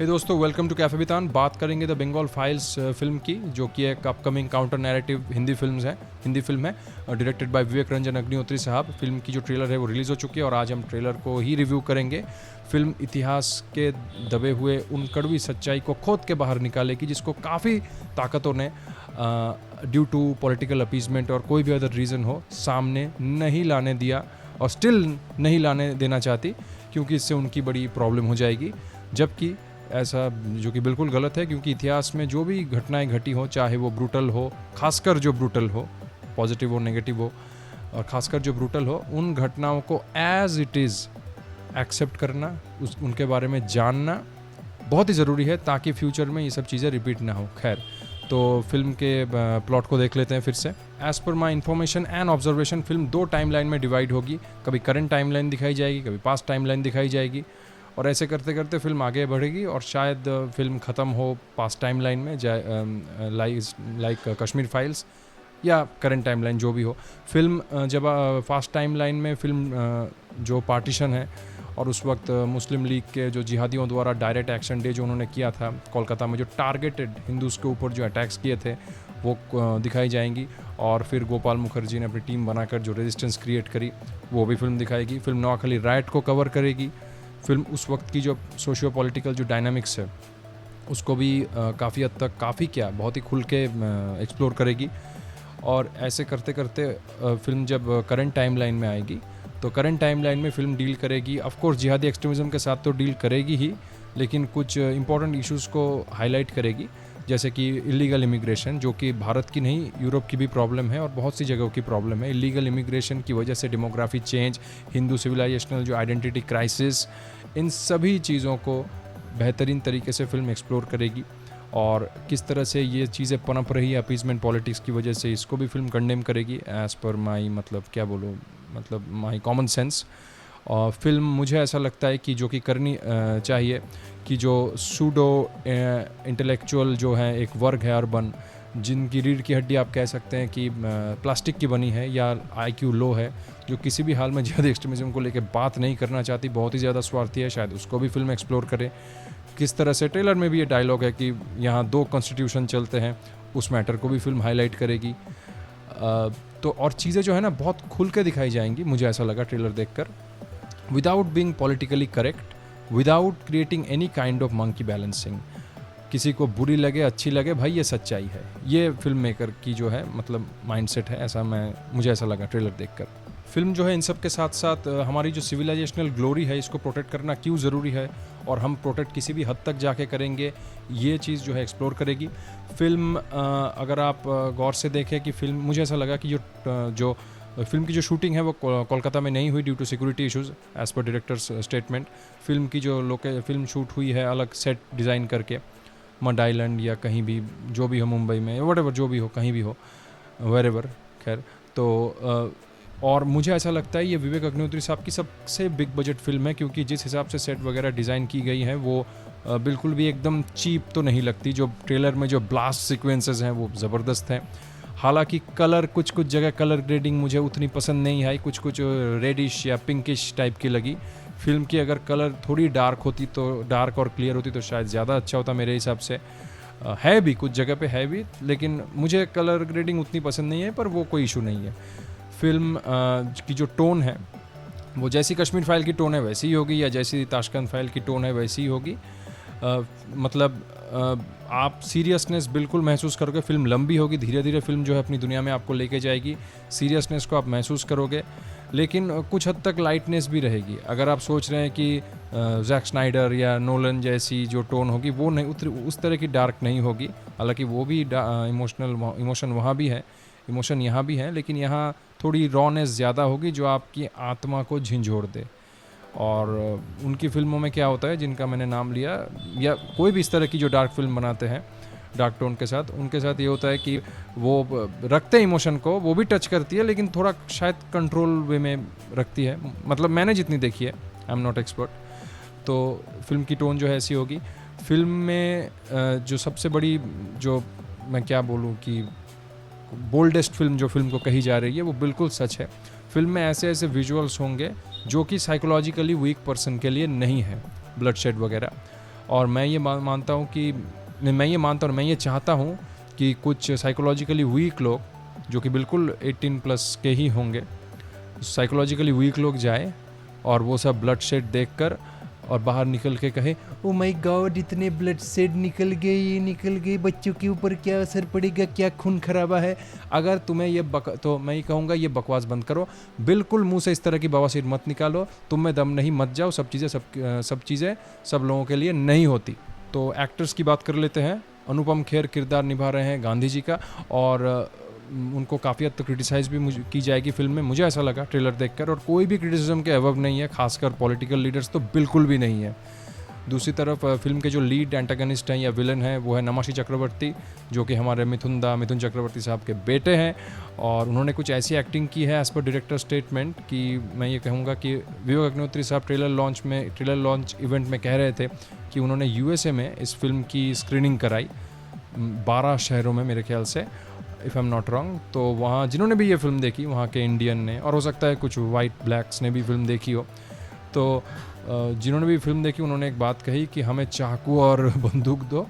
हे दोस्तों, welcome to cafe बितान। बात करेंगे द बंगाल फाइल्स फिल्म की, जो कि एक upcoming counter narrative Hindi film है डायरेक्टेड बाय विवेक रंजन अग्निहोत्री साहब। फिल्म की जो ट्रेलर है वो रिलीज़ हो चुकी है और आज हम ट्रेलर को ही रिव्यू करेंगे। फिल्म इतिहास के दबे हुए उन कड़वी सच्चाई को खोद के बाहर निकालेगी, जिसको काफ़ी ताकतों ने ड्यू टू पॉलिटिकल अपीजमेंट और कोई भी अदर रीज़न हो सामने नहीं लाने दिया और स्टिल नहीं लाने देना चाहती, क्योंकि इससे उनकी बड़ी प्रॉब्लम हो जाएगी। जबकि ऐसा जो कि बिल्कुल गलत है, क्योंकि इतिहास में जो भी घटनाएं घटी हो, चाहे वो ब्रूटल हो, खासकर जो ब्रूटल हो, पॉजिटिव हो नेगेटिव हो, और खासकर जो ब्रूटल हो, उन घटनाओं को एज इट इज़ एक्सेप्ट करना, उनके बारे में जानना बहुत ही ज़रूरी है, ताकि फ्यूचर में ये सब चीज़ें रिपीट ना हो। खैर, तो फिल्म के प्लॉट को देख लेते हैं फिर से। As per my information and observation, film 2 timeline में डिवाइड होगी। कभी करंट टाइमलाइन दिखाई जाएगी, कभी पास्ट टाइमलाइन दिखाई जाएगी, और ऐसे करते करते फिल्म आगे बढ़ेगी और शायद फिल्म ख़त्म हो पास्ट टाइम लाइन में, लाइक कश्मीर फाइल्स, या करंट टाइम लाइन जो भी हो। फिल्म जब फास्ट टाइम लाइन में फिल्म जो पार्टीशन है और उस वक्त मुस्लिम लीग के जो जिहादियों द्वारा डायरेक्ट एक्शन डे जो उन्होंने किया था कोलकाता में, जो टारगेटेड हिंदूज़ के ऊपर जो अटैक्स किए थे, वो दिखाई जाएंगी। और फिर गोपाल मुखर्जी ने अपनी टीम बनाकर जो रेजिस्टेंस क्रिएट करी, वो भी फिल्म दिखाएगी। फिल्म नोआखली राइट को कवर करेगी। फिल्म उस वक्त की जो सोशियो पॉलिटिकल जो डायनामिक्स है उसको भी काफ़ी हद तक बहुत ही खुल के एक्सप्लोर करेगी। और ऐसे करते करते फिल्म जब करंट टाइमलाइन में आएगी, तो करंट टाइमलाइन में फिल्म डील करेगी, ऑफ कोर्स जिहादी एक्सट्रीमिज़म के साथ तो डील करेगी ही, लेकिन कुछ इंपॉर्टेंट इश्यूज़ को हाईलाइट करेगी, जैसे कि इलीगल इमिग्रेशन, जो कि भारत की नहीं यूरोप की भी प्रॉब्लम है और बहुत सी जगहों की प्रॉब्लम है। इलीगल इमिग्रेशन की वजह से डेमोग्राफी चेंज, हिंदू सिविलाइजेशनल जो आइडेंटिटी क्राइसिस, इन सभी चीज़ों को बेहतरीन तरीके से फिल्म एक्सप्लोर करेगी। और किस तरह से ये चीज़ें पनप रही है अपीजमेंट पॉलिटिक्स की वजह से, इसको भी फिल्म कंडेम करेगी एज़ पर माई माई कॉमन सेंस। और फिल्म मुझे ऐसा लगता है कि जो कि करनी चाहिए, कि जो सूडो इंटेलेक्चुअल जो है एक वर्ग है अर्बन, जिनकी रीढ़ की हड्डी आप कह सकते हैं कि प्लास्टिक की बनी है या IQ लो है, जो किसी भी हाल में जिहादी एक्सट्रीमिज़म को लेकर बात नहीं करना चाहती, बहुत ही ज़्यादा स्वार्थी है, शायद उसको भी फिल्म एक्सप्लोर करे। किस तरह से ट्रेलर में भी ये डायलॉग है कि यहाँ 2 कॉन्स्टिट्यूशन चलते हैं, उस मैटर को भी फिल्म हाईलाइट करेगी। तो और चीज़ें जो है ना बहुत खुल के दिखाई जाएंगी, मुझे ऐसा लगा ट्रेलर देखकर, without being politically correct, without creating any kind of monkey balancing. किसी को बुरी लगे अच्छी लगे, भाई ये सच्चाई है, ये फिल्म मेकर की जो है माइंडसेट है, ऐसा मुझे ऐसा लगा ट्रेलर देखकर। फिल्म जो है इन सब के साथ साथ हमारी जो सिविलाइजेशनल ग्लोरी है, इसको प्रोटेक्ट करना क्यों ज़रूरी है और हम प्रोटेक्ट किसी भी हद तक जाके करेंगे, ये चीज़ जो है एक्सप्लोर करेगी फिल्म। अगर आप गौर से देखें कि फिल्म, मुझे ऐसा लगा कि जो फिल्म की जो शूटिंग है वो कोलकाता में नहीं हुई due to security issues, as per director's statement. Film की जो फिल्म शूट हुई है अलग सेट डिज़ाइन करके, मड आइलैंड या कहीं भी, जो भी हो, मुंबई में, व्हाटएवर जो भी हो, कहीं भी हो, वेरेवर। खैर, तो और मुझे ऐसा लगता है ये विवेक अग्निहोत्री साहब की सबसे बिग बजट फिल्म है, क्योंकि जिस हिसाब से सेट वगैरह डिज़ाइन की गई है वो बिल्कुल भी एकदम चीप तो नहीं लगती। जो ट्रेलर में जो ब्लास्ट सीक्वेंसेस हैं वो ज़बरदस्त हैं। हालांकि कलर, कुछ जगह कलर ग्रेडिंग मुझे उतनी पसंद नहीं आई, कुछ रेडिश या पिंकिश टाइप की लगी। फिल्म की अगर कलर थोड़ी डार्क होती, तो डार्क और क्लियर होती, तो शायद ज़्यादा अच्छा होता मेरे हिसाब से। है भी कुछ जगह पे है भी, लेकिन मुझे कलर ग्रेडिंग उतनी पसंद नहीं है, पर वो कोई इशू नहीं है। फिल्म की जो टोन है वो जैसी कश्मीर फाइल की टोन है वैसी ही होगी, या जैसी ताशकंद फाइल की टोन है वैसी ही होगी। आप सीरियसनेस बिल्कुल महसूस करोगे। फिल्म लंबी होगी, धीरे धीरे फिल्म जो है अपनी दुनिया में आपको लेके जाएगी, सीरियसनेस को आप महसूस करोगे, लेकिन कुछ हद तक लाइटनेस भी रहेगी। अगर आप सोच रहे हैं कि जैक स्नाइडर या नोलन जैसी जो टोन होगी वो नहीं, उस तरह की डार्क नहीं होगी। हालांकि वो भी इमोशन वहाँ भी है, इमोशन यहाँ भी है, लेकिन यहाँ थोड़ी रॉनेस ज़्यादा होगी जो आपकी आत्मा को झंझोड़ दे। और उनकी फिल्मों में क्या होता है, जिनका मैंने नाम लिया, या कोई भी इस तरह की जो डार्क फिल्म बनाते हैं डार्क टोन के साथ, उनके साथ ये होता है कि वो रखते हैं इमोशन को, वो भी टच करती है, लेकिन थोड़ा शायद कंट्रोल वे में रखती है। मैंने जितनी देखी है, आई एम नॉट एक्सपर्ट, तो फिल्म की टोन जो है ऐसी होगी। फिल्म में जो सबसे बड़ी, जो मैं क्या बोलूँ कि बोल्डेस्ट फिल्म जो फिल्म को कही जा रही है, वो बिल्कुल सच है। फिल्म में ऐसे ऐसे विजुअल्स होंगे जो कि साइकोलॉजिकली वीक पर्सन के लिए नहीं है, ब्लड शेड वगैरह, और मैं ये मानता हूँ कि मैं ये चाहता हूँ कि कुछ साइकोलॉजिकली वीक लोग, जो कि बिल्कुल 18+ के ही होंगे, साइकोलॉजिकली वीक लोग जाए और वो सब ब्लड शेड देखकर और बाहर निकल के कहे, ओ माय गॉड इतने ब्लड शेड निकल गए, ये निकल गए, बच्चों के ऊपर क्या असर पड़ेगा, क्या खून खराबा है। अगर तुम्हें ये तो मैं ये कहूँगा ये बकवास बंद करो, बिल्कुल मुंह से इस तरह की बवासीर मत निकालो, तुम में दम नहीं मत जाओ, सब चीज़ें सब लोगों के लिए नहीं होती। तो एक्टर्स की बात कर लेते हैं। अनुपम खेर किरदार निभा रहे हैं गांधी जी का, और उनको काफ़ी हद तक क्रिटिसाइज़ भी की जाएगी फिल्म में, मुझे ऐसा लगा ट्रेलर देखकर, और कोई भी क्रिटिसिज्म के अबव नहीं है, खासकर पॉलिटिकल लीडर्स तो बिल्कुल भी नहीं है। दूसरी तरफ फिल्म के जो लीड एंटागनिस्ट हैं या विलन हैं वो है नमाशी चक्रवर्ती, जो कि हमारे मिथुन चक्रवर्ती साहब के बेटे हैं, और उन्होंने कुछ ऐसी एक्टिंग की है एज़ पर डायरेक्टर स्टेटमेंट कि मैं ये कहूँगा कि विवेक अग्निहोत्री साहब ट्रेलर लॉन्च इवेंट में कह रहे थे कि उन्होंने USA में इस फिल्म की स्क्रीनिंग कराई 12 शहरों में मेरे ख्याल से, if I am not wrong. तो वहाँ जिन्होंने भी ये फिल्म देखी, वहाँ के इंडियन ने, और हो सकता है कुछ वाइट ब्लैक्स ने भी फिल्म देखी हो, तो जिन्होंने भी फिल्म देखी उन्होंने एक बात कही कि हमें चाकू और बंदूक दो,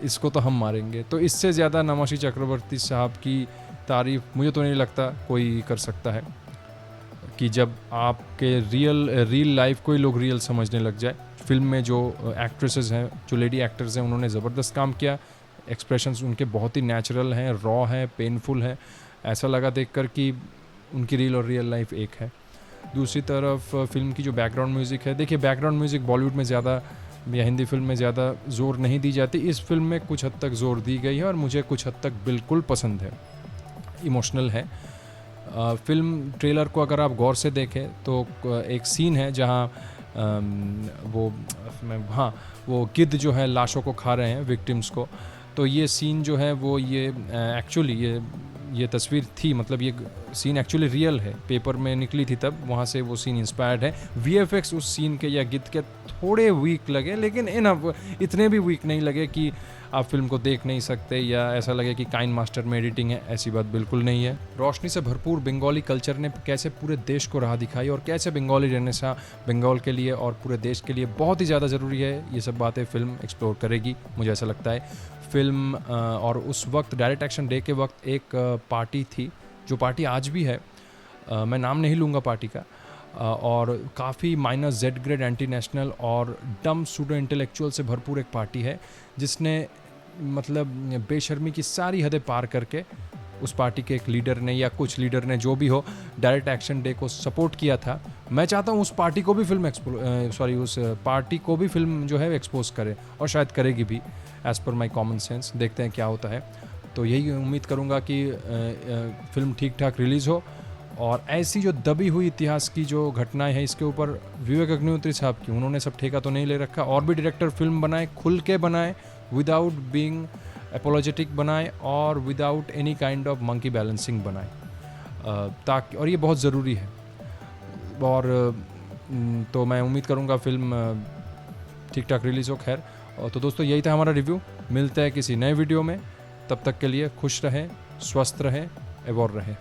इसको तो हम मारेंगे। तो इससे ज़्यादा नमाशी चक्रवर्ती साहब की तारीफ़ मुझे तो नहीं लगता कोई कर सकता है, कि जब आपके रियल लाइफ को ही लोग रियल समझने लग जाए। फिल्म में जो एक्ट्रेसेस हैं, जो लेडी एक्टर्स हैं, उन्होंने ज़बरदस्त काम किया, एक्सप्रेशंस उनके बहुत ही नेचुरल हैं, रॉ हैं, पेनफुल हैं, ऐसा लगा देखकर कि उनकी रियल लाइफ एक है। दूसरी तरफ फिल्म की जो बैकग्राउंड म्यूज़िक है, देखिए बैकग्राउंड म्यूज़िक बॉलीवुड में ज़्यादा या हिंदी फिल्म में ज़्यादा ज़ोर नहीं दी जाती, इस फिल्म में कुछ हद तक ज़ोर दी गई है और मुझे कुछ हद तक बिल्कुल पसंद है, इमोशनल है। फिल्म ट्रेलर को अगर आप गौर से देखें तो एक सीन है जहाँ वो गिद्ध जो है लाशों को खा रहे हैं, विक्टिम्स को। तो ये सीन जो है वो एक्चुअली ये तस्वीर थी, मतलब ये सीन एक्चुअली रियल है, पेपर में निकली थी तब, वहाँ से वो सीन इंस्पायर्ड है। VFX उस सीन के या गिद्ध के थोड़े वीक लगे, लेकिन इतने भी वीक नहीं लगे कि आप फिल्म को देख नहीं सकते या ऐसा लगे कि काइन मास्टर में एडिटिंग है, ऐसी बात बिल्कुल नहीं है। रोशनी से भरपूर बंगाली कल्चर ने कैसे पूरे देश को राह दिखाई और कैसे बंगाली रेनेसां बंगाल के लिए और पूरे देश के लिए बहुत ही ज़्यादा ज़रूरी है, ये सब बातें फिल्म एक्सप्लोर करेगी, मुझे ऐसा लगता है। फिल्म और उस वक्त डायरेक्ट एक्शन डे के वक्त एक पार्टी थी, जो पार्टी आज भी है, मैं नाम नहीं लूँगा पार्टी का, और काफ़ी -Z ग्रेड एंटी नेशनल और डम सूडो इंटेलेक्चुअल से भरपूर एक पार्टी है, जिसने मतलब बेशर्मी की सारी हदें पार करके उस पार्टी के एक लीडर ने या कुछ लीडर ने, जो भी हो, डायरेक्ट एक्शन डे को सपोर्ट किया था। मैं चाहता हूँ उस पार्टी को भी उस पार्टी को भी फिल्म जो है एक्सपोज करे, और शायद करेगी भी, एज़ पर माई कॉमन सेंस। देखते हैं क्या होता है। तो यही उम्मीद करूँगा कि फिल्म ठीक ठाक रिलीज़ हो, और ऐसी जो दबी हुई इतिहास की जो घटनाएं हैं, इसके ऊपर विवेक अग्निहोत्री साहब की, उन्होंने सब ठेका तो नहीं ले रखा, और भी डायरेक्टर फिल्म बनाए, खुल के बनाए, विदाउट बीइंग एपोलॉजेटिक बनाए, और without any kind of monkey balancing बनाए, ताकि, और ये बहुत ज़रूरी है। और तो मैं उम्मीद करूँगा फिल्म ठीक ठाक रिलीज़ हो। खैर, तो दोस्तों यही था हमारा रिव्यू, मिलते हैं किसी नए वीडियो में, तब तक के लिए खुश रहें, स्वस्थ रहें, एवॉर रहें।